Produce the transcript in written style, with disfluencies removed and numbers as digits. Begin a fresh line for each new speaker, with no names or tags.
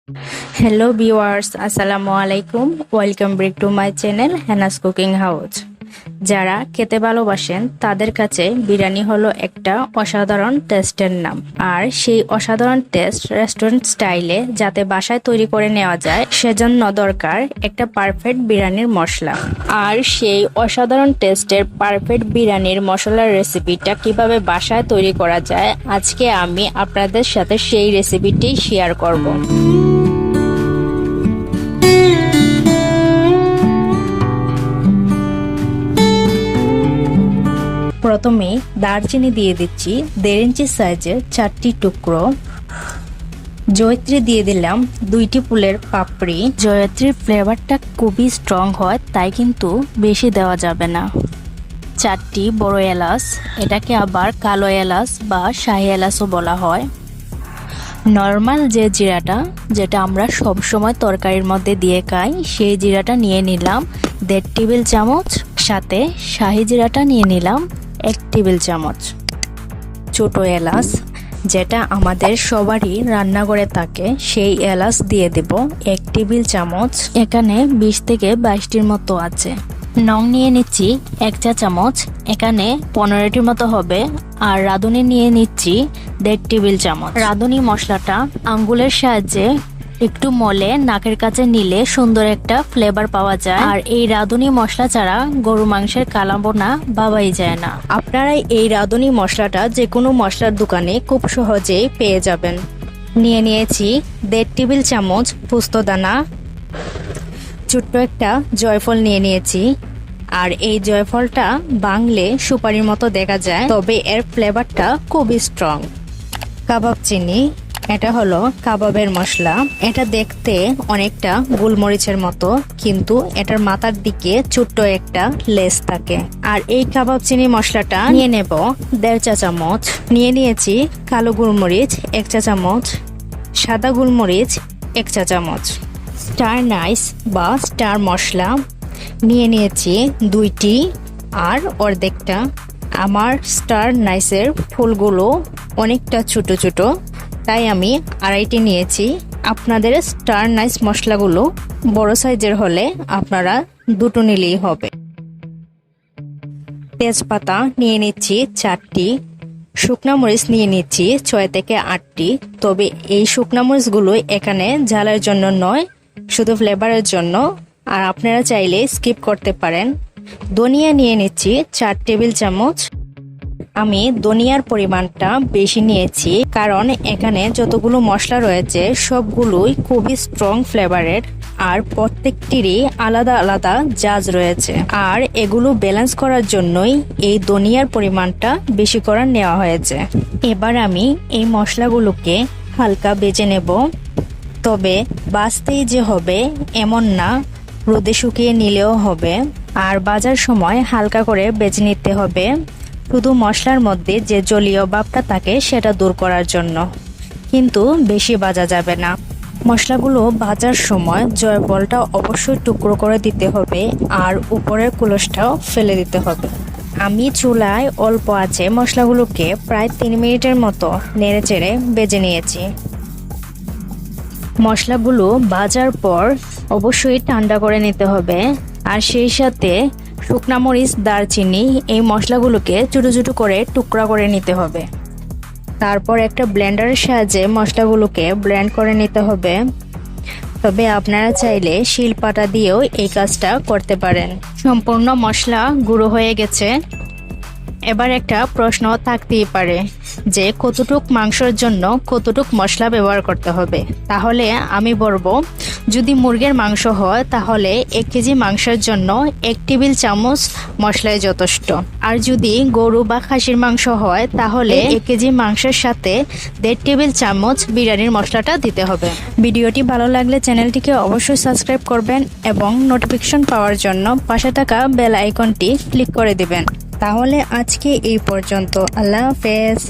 Hello viewers, আসসালামু আলাইকুম। Welcome back to my channel Hena's cooking house. যারা খেতে ভালোবাসেন তাদের কাছে বিরিয়ানি হলো একটা অসাধারণ টেস্টের নাম। আর সেই অসাধারণ টেস্ট রেস্টুরেন্ট স্টাইলে যাতে বাসায় তৈরি করে নেওয়া যায় সেজন্য দরকার একটা পারফেক্ট বিরিয়ানির মশলা। আর সেই অসাধারণ টেস্টের পারফেক্ট বিরিয়ানির মশলার রেসিপিটা কিভাবে বাসায় তৈরি করা যায় আজকে আমি আপনাদের সাথে সেই রেসিপিটি শেয়ার করব। প্রথমে দারচিনি দিয়ে দিচ্ছি 1.5 ইঞ্চি সাইজের 4টি টুকরো। জয়ত্রী দিয়ে দিলাম 2টি ফুলের পাপড়ি। জয়ত্রীর ফ্লেভারটা খুবই স্ট্রং হয়, তাই কিন্তু বেশি দেওয়া যাবে না। 4টি বড় এলাচ, এটাকে আবার কালো এলাচ বা শাহী এলাচও বলা হয়। নর্মাল যে জিরাটা, যেটা আমরা সব সময় তরকারির মধ্যে দিয়ে খাই, সেই জিরাটা নিয়ে নিলাম 1.5 টেবিল চামচ। সাথে শাহী জিরাটা নিয়ে নিলাম 1 টেবিল চামচ। ছোট এলাচ, যেটা আমাদের সবারই রান্নাঘরে থাকে, সেই এলাচ দিয়ে দেব 1 টেবিল চামচ। এখানে 20 থেকে 22টির মতো আছে। লং নিয়ে নিচ্ছি 1 চা চামচ, এখানে 15টির মতো হবে। আর রাঁধুনি নিয়ে নিচ্ছি 1.5 টেবিল চামচ। রাঁধুনি মশলাটা আঙ্গুলের সাহায্যে একটু মলে নাকের কাছে নিলে সুন্দর একটা ফ্লেভার পাওয়া যায়। আর এই রাঁধুনি মশলা ছাড়া গরু মাংসের কালাবোনা ভাবাই যায় না। আপনারা এই রাঁধুনি মশলাটা যে কোনো মশলার দোকানে খুব সহজেই পেয়ে যাবেন। নিয়ে নিয়েছি 1.5 টেবিল চামচ পোস্তদানা, ছোট্ট একটা জয়ফল নিয়ে নিয়েছি। আর এই জয়ফলটা বাংলে সুপারির মতো দেখা যায়, তবে এর ফ্লেভারটা খুবই স্ট্রং। কাবাব চিনি, এটা হলো কাবাবের মশলা। এটা দেখতে অনেকটা গোলমরিচের মতো, কিন্তু এটার মাথার দিকে ছোট্ট একটা লেজ থাকে। আর এই কাবাব চিনি মশলাটা নিয়ে নেব 1.5 চা চামচ। নিয়ে নিয়েছি কালো গোলমরিচ 1 চা চামচ, সাদা গোলমরিচ 1 চা চামচ, স্টার নাইস বা স্টার মশলা নিয়ে নিয়েছি 2টি আর অর্ধেকটা। আমার স্টার নাইসের ফুলগুলো অনেকটা ছোট ছোট, তাই আমি 2.5টি নিয়েছি। আপনাদের স্টার নাইস মশলাগুলো বড় সাইজের হলে আপনারা 2টো নিলেই হবে। তেজপাতা নিয়ে নিচ্ছি 4টি। শুকনা মরিচ নিয়ে নিচ্ছি 6 থেকে 8টি। তবে এই শুকনা মরিচগুলো এখানে ঝালের জন্য নয়, শুধু ফ্লেভারের জন্য। আর আপনারা চাইলে স্কিপ করতে পারেন। ধনিয়া নিয়ে নিচ্ছি 4 টেবিল চামচ। আমি ধনিয়ার পরিমাণটা বেশি নিয়েছি, কারণ এখানে যতগুলো মশলা রয়েছে সবগুলোই খুবই স্ট্রং ফ্লেভারের। আর প্রত্যেকটিরই আলাদা আলাদা ঝাঁজ রয়েছে। আর এগুলো ব্যালেন্স করার জন্যই এই ধনিয়ার পরিমাণটা বেশি করে নেওয়া হয়েছে। এবার আমি এই মশলাগুলোকে হালকা ভেজে নেব। তবে ভাজতেই যে হবে এমন না, রোদে শুকিয়ে নিলেও হবে। আর ভাজার সময় হালকা করে ভেজে নিতে হবে, শুধু মশলার মধ্যে যে জলীয় ভাবটা থাকে সেটা দূর করার জন্য। কিন্তু বেশি ভাজা যাবে না। মশলাগুলো ভাজার সময় জয়ফলটা অবশ্যই টুকরো করে দিতে হবে, আর উপরের কুলসটাও ফেলে দিতে হবে। আমি চুলায় অল্প আছে মশলাগুলোকে প্রায় 3 মিনিটের মতো নেড়ে চেড়ে ভেজে নিয়েছি। মশলাগুলো ভাজার পর অবশ্যই ঠান্ডা করে নিতে হবে। আর সেই সাথে শুকনা মরিচ, দারচিনি, এই মশলাগুলোকে ছোটো ছোটো করে টুকরা করে নিতে হবে। তারপর একটা ব্লেন্ডারের সাহায্যে মশলাগুলোকে ব্লেন্ড করে নিতে হবে। তবে আপনারা চাইলে শিলপাটা দিয়েও এই কাজটা করতে পারেন। সম্পূর্ণ মশলা গুঁড়ো হয়ে গেছে। এবার একটা প্রশ্ন থাকতেই পারে যে কতটুক মাংসের জন্য কতটুক মশলা ব্যবহার করতে হবে। তাহলে আমি বলবো, যদি মুরগির মাংস হয় তাহলে 1 কেজি মাংসের জন্য 1 টেবিল চামচ মশলাই যথেষ্ট। আর যদি গরু বা খাসির মাংস হয় তাহলে 1 কেজি মাংসের সাথে 1.5 টেবিল চামচ বিরিয়ানির মশলাটা দিতে হবে। ভিডিওটি ভালো লাগলে চ্যানেলটিকে অবশ্যই সাবস্ক্রাইব করবেন এবং নোটিফিকেশন পাওয়ার জন্য পাশে থাকা বেল আইকনটি ক্লিক করে দিবেন। তাহলে আজকে এই পর্যন্ত। আল্লাহ হাফেজ।